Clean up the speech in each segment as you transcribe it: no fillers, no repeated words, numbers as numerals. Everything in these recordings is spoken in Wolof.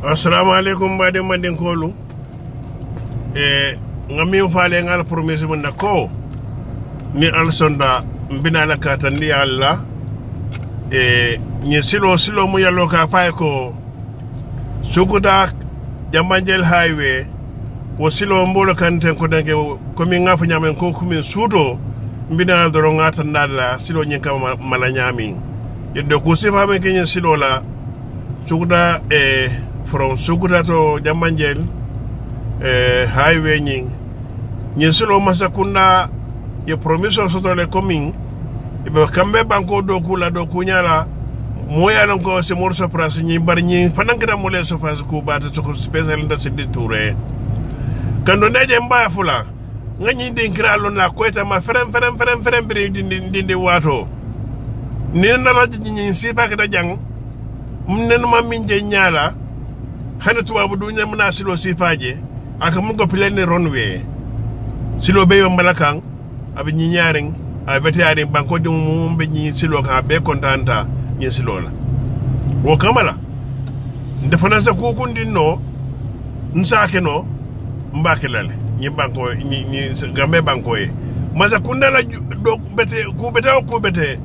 Assalamu alaikum bade mandin kolu. Ngamin fale ngal promesse mun ko ni alsonda mbina la katandi alla ni silo mu yallo ka fay ko sukuta Jambanjel highway wo silo mbolo kanten ko dange ko min ngafa nyamen ko kumin suto mbina doro ngata ndala silo nyinka mala nyamin yeddo ko sifa ben kenyen silo la sukuta from Sukuta to Jambanjel highway nyin silo masakunda ye promiso soto le coming ibe kambe banko do kula do kunyala moya non ko se morso pras nyi bar nyi fanankira mo le so fas ku bata to special nda se ditoure kando neje mbaya fula ngani dinkira lo na koeta ma frem biri dindi wato ni na raji nyi sifa ka da jang mnen ma minje nyala hana tubabu dunya muna silo sifaje aka mungo pilene runway silo be malakan abi nyaring abete ari banko dum mumbe nyi silo ka be kontanta nyi silo la wo kamala ndefana sa ko kundi no nsake no mbake lale nyi banko nyi gambe banko e masa kundala do bete ku bete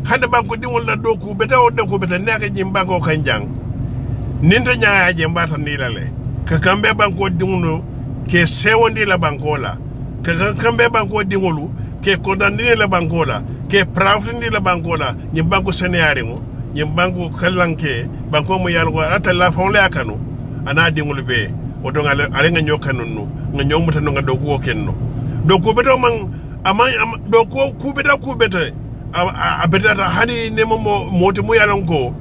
hande banko dimol la do ku bete o de ku bete naka nyi banko kanjang ninta nyaa je mbata nilale ka kambe banko dinguno ke sewondi la bankola ka kambe banko dingulu ke kodandini la bankola ke prafindi la bankola nyim banko seneari mo nyim banko kallanke banko mo yalgo ata la fon le akanu ana dingulu be o do ngale ale nga nyokanu no nga nyomuta no nga do ko kenno do ko beto man ama do ko ku beta a bedata hani nemo moti mo yalonko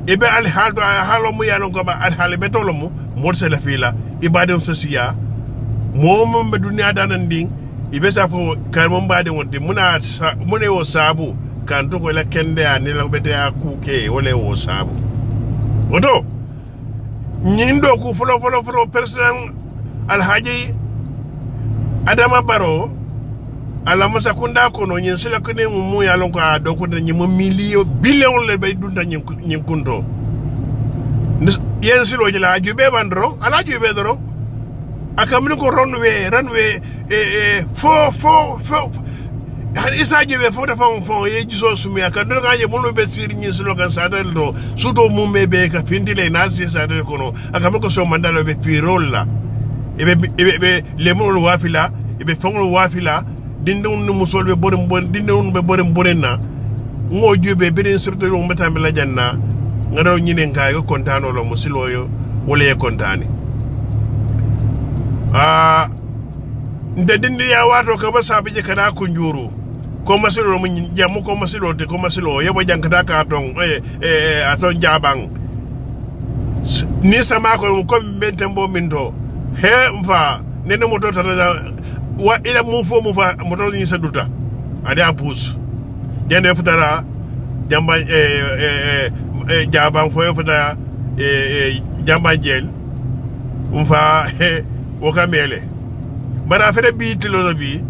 ibe al halo mu yanon ko ba al hal betolo mu morse la fila ibadem sosiya mom be duniya danan ding ibe sa fo kar mom bade wonde mune wo sabu kan to ko la kende ani la bete akuke wole wo sabu oto nyindo ku folo president alhaji Adama Barrow ala masakunda kono nyin sila kene mu yalon ko do ko nyi mo million billion le bay dunta nyin kunto yen silo jila jube bandro ala jube doro akamni ko runway fo han isa jube fo da fon ye jiso sumi akando ka ye mo be sir nyin silo kan sadal do suto mu mebe ka findile na si sadal kono akamni ko so mandalo be firolla ebe le mo wafila ebe fongol wafila dindun musol be dindun be boren na ngo jube birin surto lo meta mi la janna ngado nyine ngay ko kontano lo musilo yo wala ye kontani nde dindi ya wato ka ba sabi je kana kunjuru ko masilo mo jamu ko masilo te ko masilo yebo jankata ka ton aton jabang ni sama ko bentembo minto he mfa nene moto tata wa ila mufo moto ni saduta ade apus jende futara jamba jabang fo futa Jambanjel umfa wokamele bara fere bi tilo bi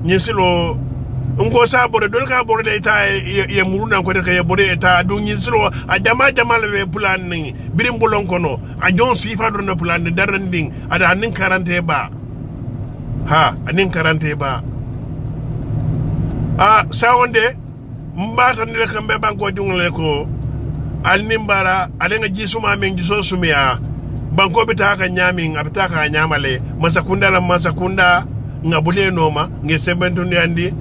nyisilo ngo sa bore dol ka bore de ta ye muruna ko de ka ye bore ta do nyisilo a jama le plan ni birim bolon kono a jon sifa do na plan daranding ada anin 40 ba ha anin 40 ba sawonde mbata ni kambe banko dingole ko alnimbara alenga jisuma men jiso sumia banko bitaka nyamin abitaka nyamale masakunda ngabule noma ngesembentu ndi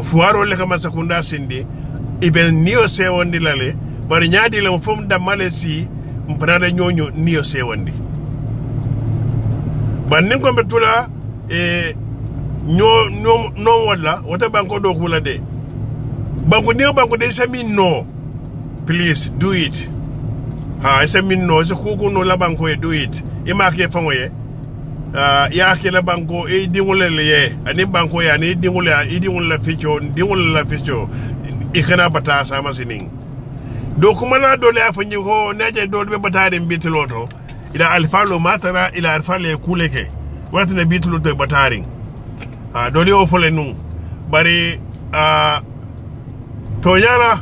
fuaro le kama sakunda sindi ibe niyo sewondi lale bari nyaadi le fum da malesi mpanada nyonyo niyo sewondi bannin ko betula no wala wata banko do kula de banko de sami no please do it sami no so ko no la banko do it ima ke fangoye ya ke la banko dingule le ani banko ya ni dingule la ficho ikana bata sama sinin do kuma la dole afanyi ko naje dole be bata de bitiloto ila alfalo matara ila alfale kuleke wata na bitiloto bataring dole o fole nu bari to yara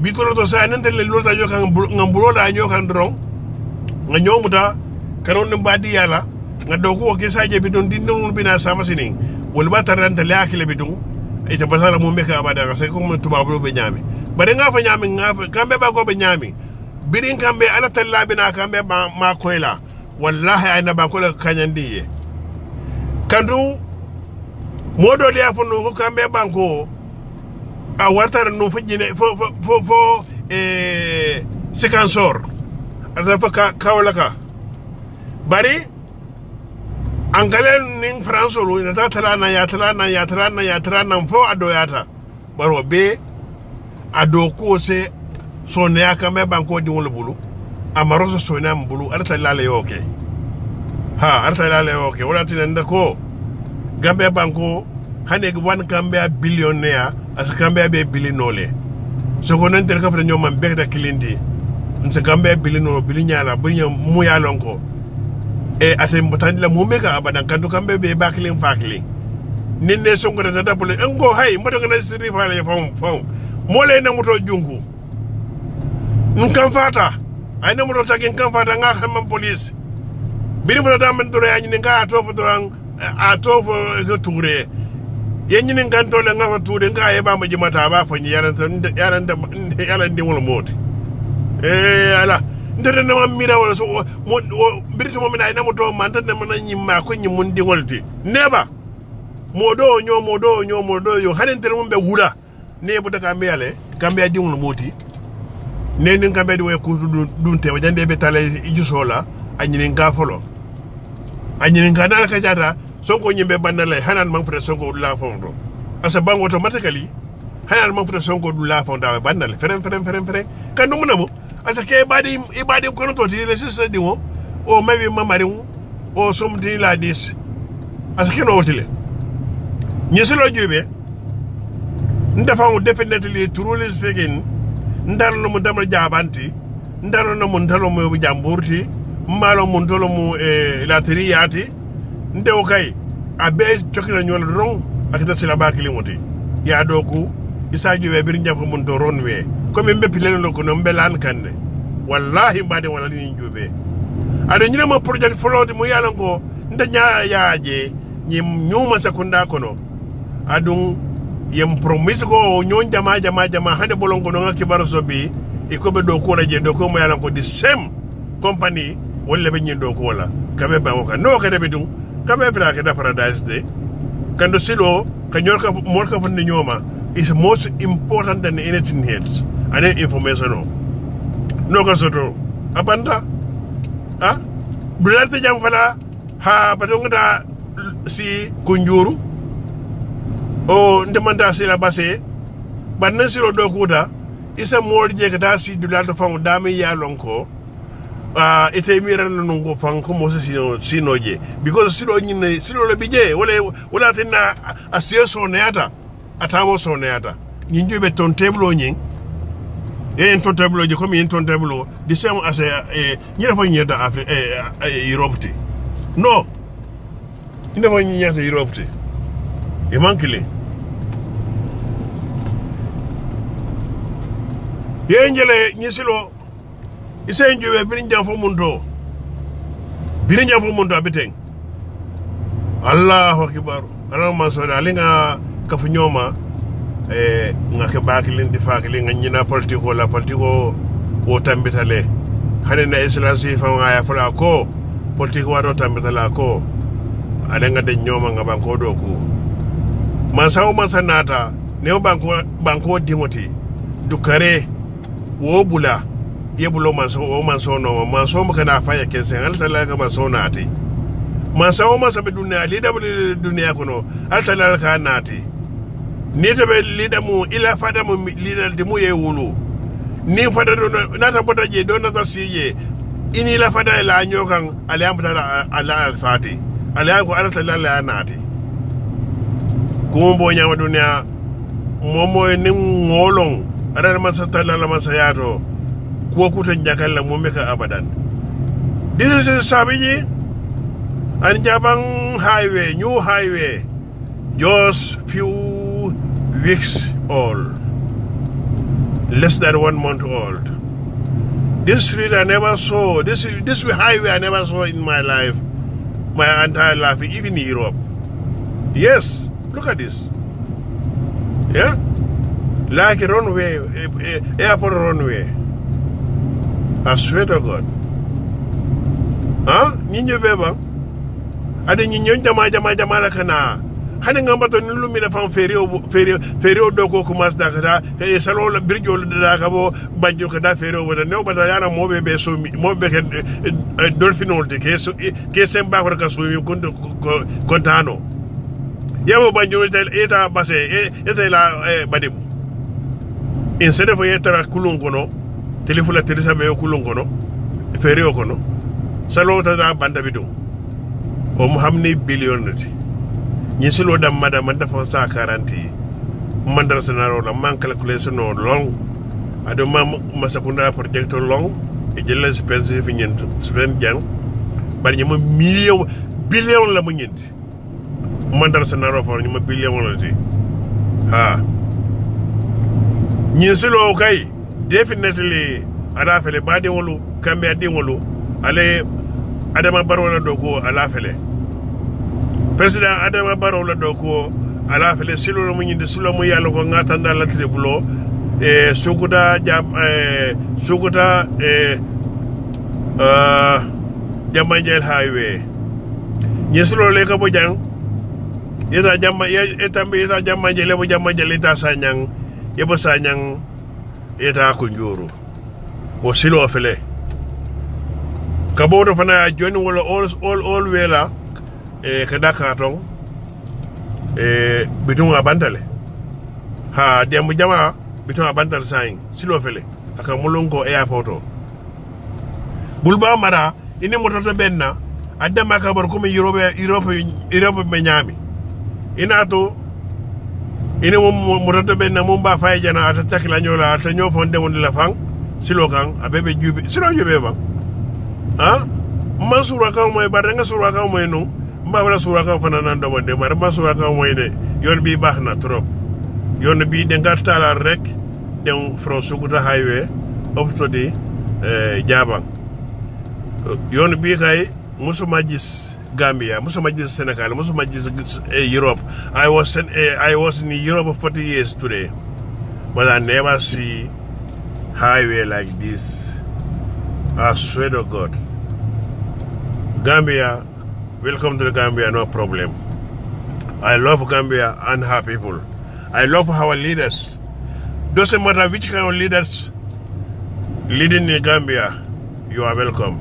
bitolo to sa nan tele lota yo kan ngambulo da yo kan drong nga nyomuta karon mbadi yala nga dogo ke saje bidon dindon bina sama sinin wol ba taranta la akile bidon ita basala mo meka abada ka ko mo tubablo be nyami bare nga fa nyami nga kambe ba ko be nyami birin kambe ala talla bina kambe ma koyla wallahi ayna ba ko la kanyandi kandu modo le afono ko kambe banko a wartar no fujine fo sekansor ata fa kawlaka bari angalen ning france lo ina talana ya fo adoyata baro be ado ko se sonne akame banko di wol bulu amaro so sonne am bulu arta lale yoke arta lale yoke wala tinenda ko gambe banko hane wan kambe a billionaire as kambe be billinole so ko nan ter ka fa nyom be da kilindi nse kambe billino billinyala bunya mu ya lonko ate mbotandi la mumeka abadan kanto kambe be bakling fakling ninne sonko da dabule ngo hay mbodo ngana siri fale fam mole na moto jungu nkam fata ay na moto tagin kam fata nga xam police bini mo da man dore yani nga atofo doran atofo zo touré yenni ni kan tole nga fa touré nga e ba ma jimata ba fa ni yaran di wala moti ala ndere na mira wala so birito mo mina ina mo do man tan na nyimma ko nyimun di wolti neba modo nyo yo hanen tere mo be wula ne bu daga mele kambe di wala moti ne nin kambe di way ko dun te wajande be tale iju sola anyini nga folo anyini nga dal ka jata sonko nyimbe bandale hanan man fere sonko la fondo asa bango automatically hanan man fere sonko la fonda bandale fere kan dum namo asa ke ibadi kono to ti le sisa di wo o maybe mamari o something like this asa ke no wotile nyeselo jube ndafa mo definitely truly speaking ndaro mo damra jabanti ndaro no mo ndalo mo jamburti malo mo ndolo mo lateri yati ndew kay abe chokira nyol ron akita sila bakili moti ya doku isa jube bir njafo mo do ronwe comme mbe pilelo ko no mbelan kande wallahi mbade wala ni jube ado nyina mo project follow mo yalan ko ndanya yaaje nyim nyuma sekunda kono adun yem promise ko nyon jama hande bolongo no ngaki baraso bi ikobe do ko laje do ko mo yalan ko the same company wala be nyindo ko wala kabe ba ko no ka debe dum kabe fra ka da paradise de kando silo ka nyor ka mo ka fon nyoma is most important than anything else ane information no ka soto abanda bulate jam fala ha batonga si kunjuru o ndemanda sila base banna silo do kuda isa morje ka da si dulata fam dami ya lonko ite miran no ngo fan ko mo sinoje because silo nyine silo le bije wala tinna asieso neata atamo so neata nyinjube ton table nyin ton table je comme ton table the same as nyina fa nyeda Afrique Europe no ina fa nyata Europe e mankile yenjele nyisilo isen jube birin jam fo mundo abiteng Allahu akbar ala man so alinga kafu nyoma nga ke bakilin di fakilin nga nyina politiko o tambitale hane na islansi fa nga fala ko politiko wa do tambitala ko alenga de nyoma nga banko do ku mansaw mansanata ne banko dimoti dukare wo bula yebulo manso no manso mo kana fa ya kensen altala ka manso nati mansaw mansabe dunya lida dunya kono altala ka nati ni tabe lida mu ila fada mu lida de mu ye wulu ni fada do nata bota je do nata siye ini la fada la nyokan aliyamta ala alfati aliyanko altala la nati kumbo nyama dunya momo ni ngolong ada man satalla la man sayato ko kuta jakalla momeka abadan this is sabiji and Japan highway new highway just few weeks old less than 1 month old. This street I never saw. This highway I never saw in my life, my entire life, even in Europe. Yes, look at this. Yeah, like a runway, airport runway. I swear to God. Huh? Ninyo beba? Ade ninyo jama la kana. Hane ngambato ni lumina fam ferio doko kumas da kata e salo la birjo da kabo banjo kada ferio wala no bata yana mobe be so mobe ke dolphinol de ke semba ko ka so mi kontano yabo banjo eta base eta la badibu instead of eta kulun kono telefula teresa be kulun kono ferio kono salo ta banda bidu o muhamni billionati ñi silo dam madam man dafa sa 40 mandar senaro la man calculation no long ado mam masakunda project long e jël expense fi ñent sven jang bari ñama million billion la mu ñent mandar senaro for ñama billion la ti ha ñi silo kay definitely ala fele ba de wolu kambe de wolu ale adama barola doko ala fele President Adama Barrow la doko ala fele silo mo ñinde silo mo yalla ko ngatanda la tribulo sukuta Jambanjel highway ñi silo le ka bo jang yeta Jambanjel bo Jambanjel eta sanyang yebo sanyang eta ko njoro o silo fele kaboto fana joni wala all wela kada karton bitung abantale ha diamu jama bitung abantale sain silo fele aka mulungo airport bulba mara ini mototo benna adama ka bar kuma Europe be nyami ina to ini mototo benna mum ba fay jana ata takla nyola ata nyofon de won la fang silo kan abebe jubi silo jube ba ha masura kan moy bar nga sura kan moy no mba wala sura kan fana nan do wonde mar ma sura kan moy de yon bi baxna trop yon bi de ngartala rek dem from Sukuta highway up to the Jabang yon bi kay musuma gis Gambia musuma gis Senegal musuma gis Europe I was in Europe for 40 years today but I never see highway like this. I swear to God. Gambia, welcome to the Gambia, no problem. I love Gambia and her people. I love our leaders. Doesn't matter which kind of leaders leading in Gambia, you are welcome.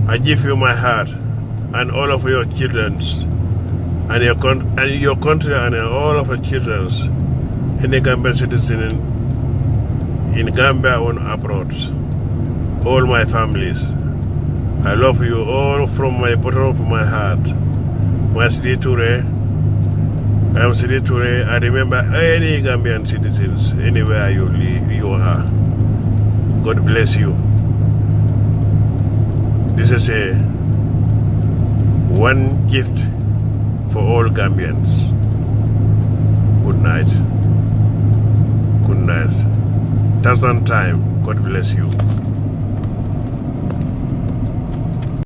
I give you my heart and all of your children and your country and all of your children, any Gambian citizen in Gambia or abroad, all my families. I love you all from my bottom of my heart. My Sidi Toure, I'm Sidi Toure. I remember any Gambian citizens, anywhere you are. God bless you. This is one gift for all Gambians. Good night. Good night. 1,000 times. God bless you.